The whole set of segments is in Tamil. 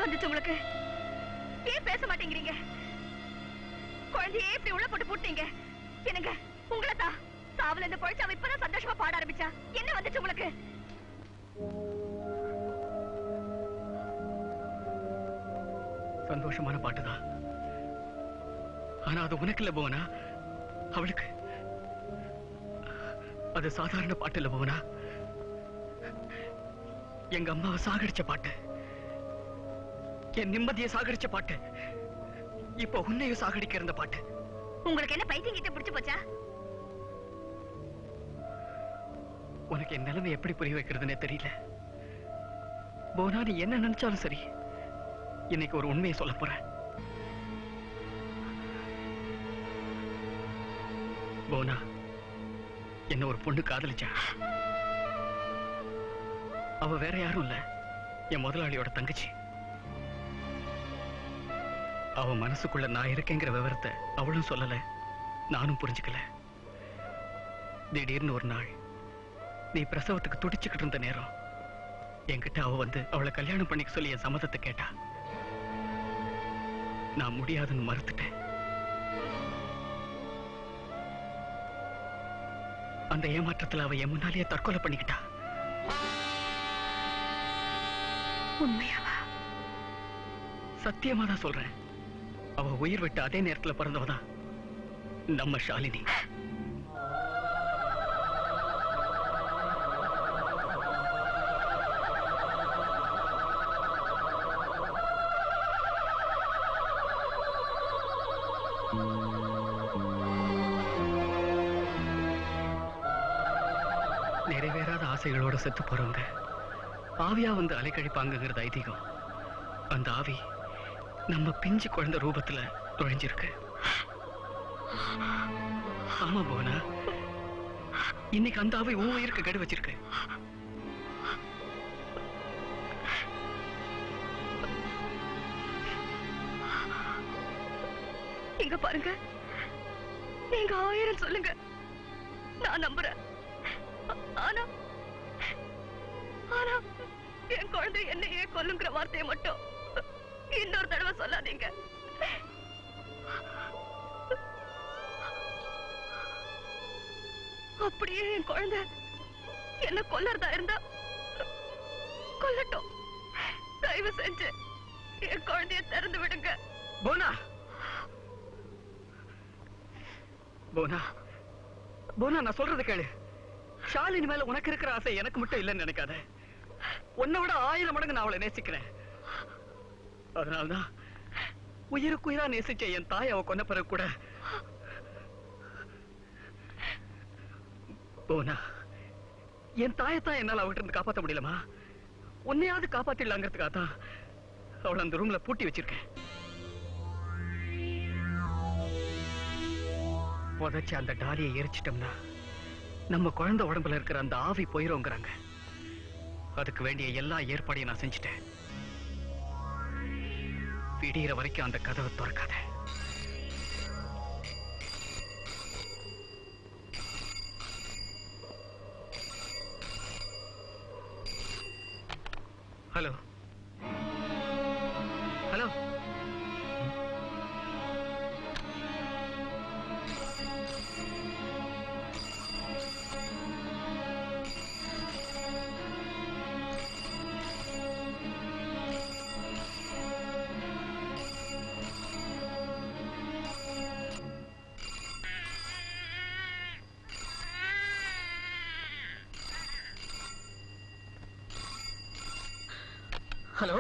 வந்துச்சு உங்களுக்கு? ஏன் பேச மாட்டேங்கிறீங்க? குழந்தையே இப்படி உள்ள போட்டு பூட்டீங்க. என்னங்க உங்களை தான் சாவுல இருந்து பொழைச்சா இப்பதான் சந்தோஷமா பாட ஆரம்பிச்சா. என்ன வந்துச்சு உங்களுக்கு? சந்தோஷமான பாட்டுதான். ஆனா அது உனக்கு இல்ல போவனா, அவளுக்கு. அது சாதாரண பாட்டு இல்ல போவனா, எங்க அம்மாவை சாகடிச்ச பாட்டு, என் நிம்மதியை சாகடிச்ச பாட்டு, இப்ப உன்னையும் சாகடிக்கிற இந்த பாட்டு. உங்களுக்கு என்ன பைத்தியம் கிட்ட பிடிச்சு போச்சா? உனக்கு என் நிலைமை எப்படி புரிய வைக்கிறதுனே தெரியல போனா. நீ என்ன நினைச்சாலும் சரி, இன்னைக்கு ஒரு உண்மையை சொல்ல போறேன் போனா. என்ன ஒரு பொண்ணு காதலிச்சா. அவ வேற யாரும் இல்ல, என் முதலாளியோட தங்கச்சி. அவ மனசுக்குள்ள நான் இருக்கேங்கிற விவரத்தை அவளும் சொல்லல, நானும் புரிஞ்சுக்கல. திடீர்னு ஒரு நாள் நீ பிரசவத்துக்கு துடிச்சுக்கிட்டு இருந்த நேரம் என்கிட்ட அவ வந்து அவளை கல்யாணம் பண்ணிக்க சொல்லி என் சம்மதத்தை கேட்டா. நான் முடியாதுன்னு மறுத்துட்டேன். அந்த ஏமாற்றத்தில் அவ என் முன்னாலேயே தற்கொலை பண்ணிக்கிட்டா. உண்மையாவா? சத்தியமா தான் சொல்றேன். அவ உயிர் விட்டு அதே நேரத்தில் பிறந்தவதான் நம்ம ஷாலினி. நிறைவேறாத ஆசைகளோட செத்து போறவங்க ஆவியா வந்து அலைக்கழிப்பாங்கிறது ஐதீகம். அந்த ஆவி நம்ம பிஞ்சு குழந்தை ரூபத்துல நுழைஞ்சிருக்கு. ஆமா போனா, இன்னைக்கு அந்த ஆவி உன் உயிருக்கு கெடு வச்சிருக்கு. இங்க பாருங்க, நீங்க 1000 சொல்லுங்க, நான் நம்புறேன். ஆனா ஆனா என் குழந்தை என்னையே கொல்லுங்கிற வார்த்தையை மட்டும் இன்னொரு தடவை சொல்லாதீங்க. அப்படியே என் குழந்தை என்ன கொல்லறதா இருந்தா கொல்லட்டும். தயவு செஞ்சு என் குழந்தைய திறந்து விடுங்க. போனா போனா போனா, நான் சொல்றது கேளு. ஷாலினி மேல உனக்கு இருக்கிற ஆசை எனக்கு மட்டும் இல்லைன்னு நினைக்காத. உன்னை விட 1000 மடங்கு நான் அவளை நேசிக்கிறேன். அதனால்தான் உயிருக்கு உயிரா நேசிச்ச என் தாய் அவ கொன்ன பிறகு கூட போனா, என் தாயத்தான் என்னால அவகிட்ட இருந்து காப்பாற்ற முடியலமா. உன்னையாவது காப்பாத்திடலாங்கிறதுக்காக தான் அவளை அந்த ரூம்ல பூட்டி வச்சிருக்கேன். புதைச்ச அந்த டாலியை எரிச்சிட்டோம்னா நம்ம குழந்தை உடம்புல இருக்கிற அந்த ஆவி போயிருங்கிறாங்க. அதுக்கு வேண்டிய எல்லா ஏற்பாடையும் நான் செஞ்சுட்டேன். விடிகிற வரைக்கும் அந்த கதவை திறக்காத. Hello hello, hello.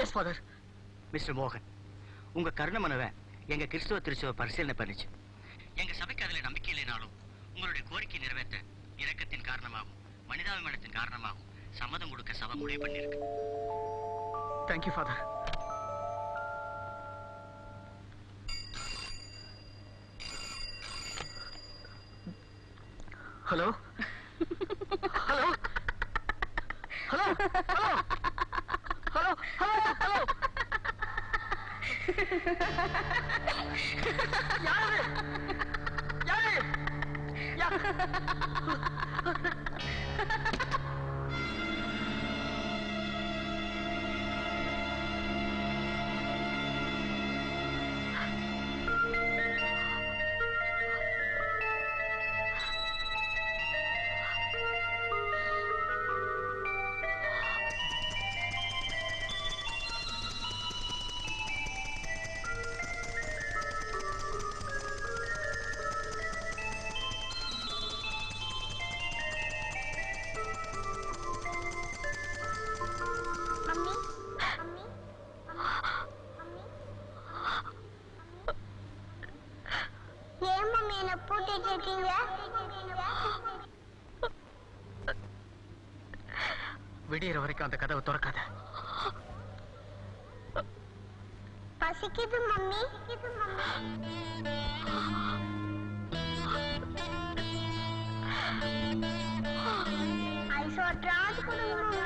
Yes father. Mister மோகன், உங்க கருண மனுவை எங்க கிறிஸ்துவ திருச்சபை பரிசீலனை பண்ணிச்சு. எங்க சபைக்கு அதுல நம்பிக்கை இல்லைனாலும் உங்களுடைய கோரிக்கை நிறைவேற்ற இரக்கத்தின் காரணமாகும் மனிதாபிமானத்தின் காரணமாகும் சம்மதம் கொடுக்க சபை முடிவு பண்ணிருக்கு. Thank you father. Hello hello hello hello hello hello hello, யாரு யாரு விடியற வரைக்கும் அந்த கதவை திறக்காத. பசிக்குது மம்மி. ஐஸ் வாட்டர் கொடுங்க.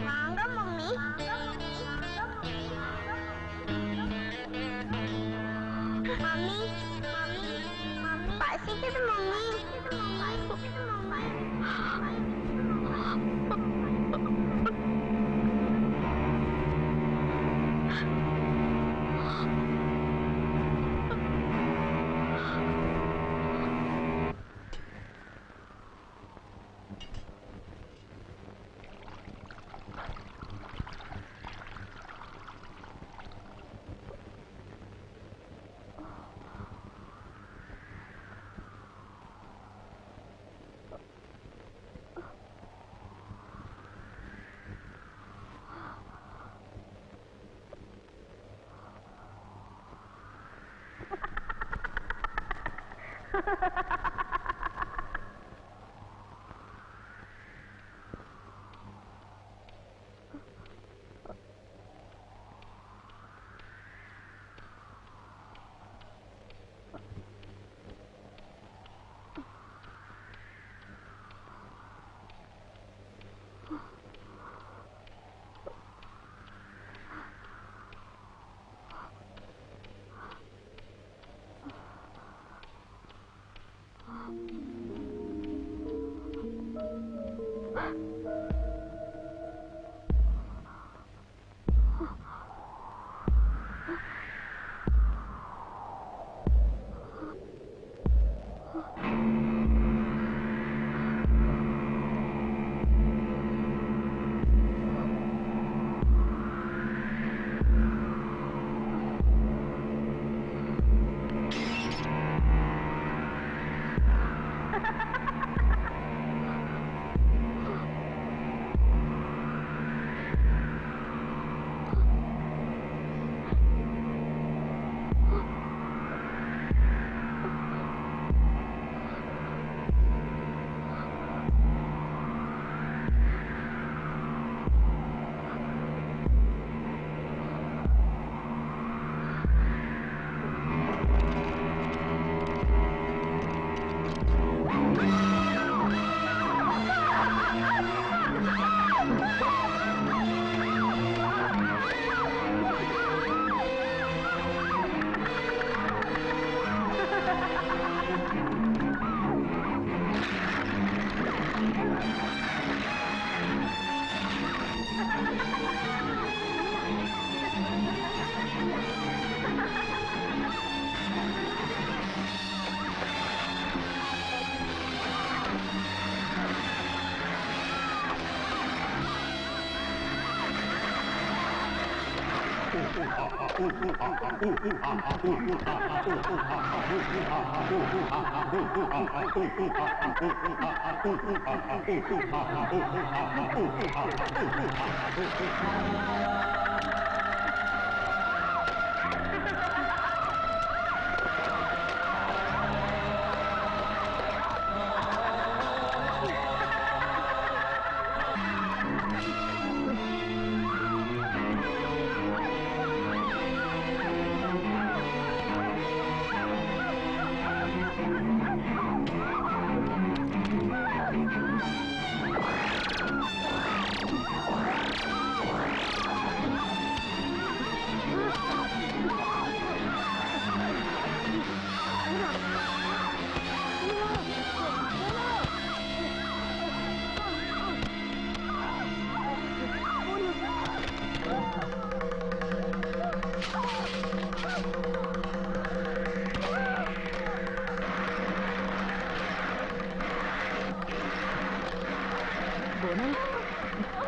வாங்க மம்மி. மம்மி பசிக்குது மம்மி.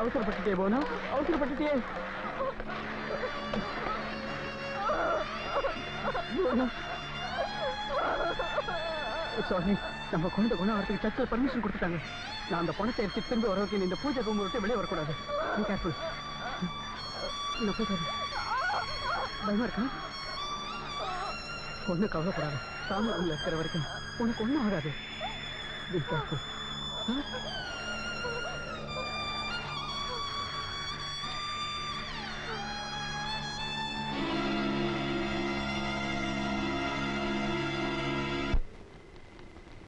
அவசரப்பட்டுட்டே போனா அவசரப்பட்டுட்டே சாரி, நம்ம குழந்தை குணம் சர்ச்சில் பர்மிஷன் கொடுத்துட்டாங்க. நான் அந்த பணத்தை எடுத்து திரும்பி வர வைக்க இந்த பூஜை ரூம் விட்டு வெளியே வரக்கூடாது. நீ கேர்ஃபுல். இல்லை போயிட்டாரு. பயமா இருக்கா? ஒண்ணு கவலைப்படாது. சாமி உள்ள இருக்கிற வரைக்கும் உனக்கு ஒண்ணும் ஆகாது. Be careful.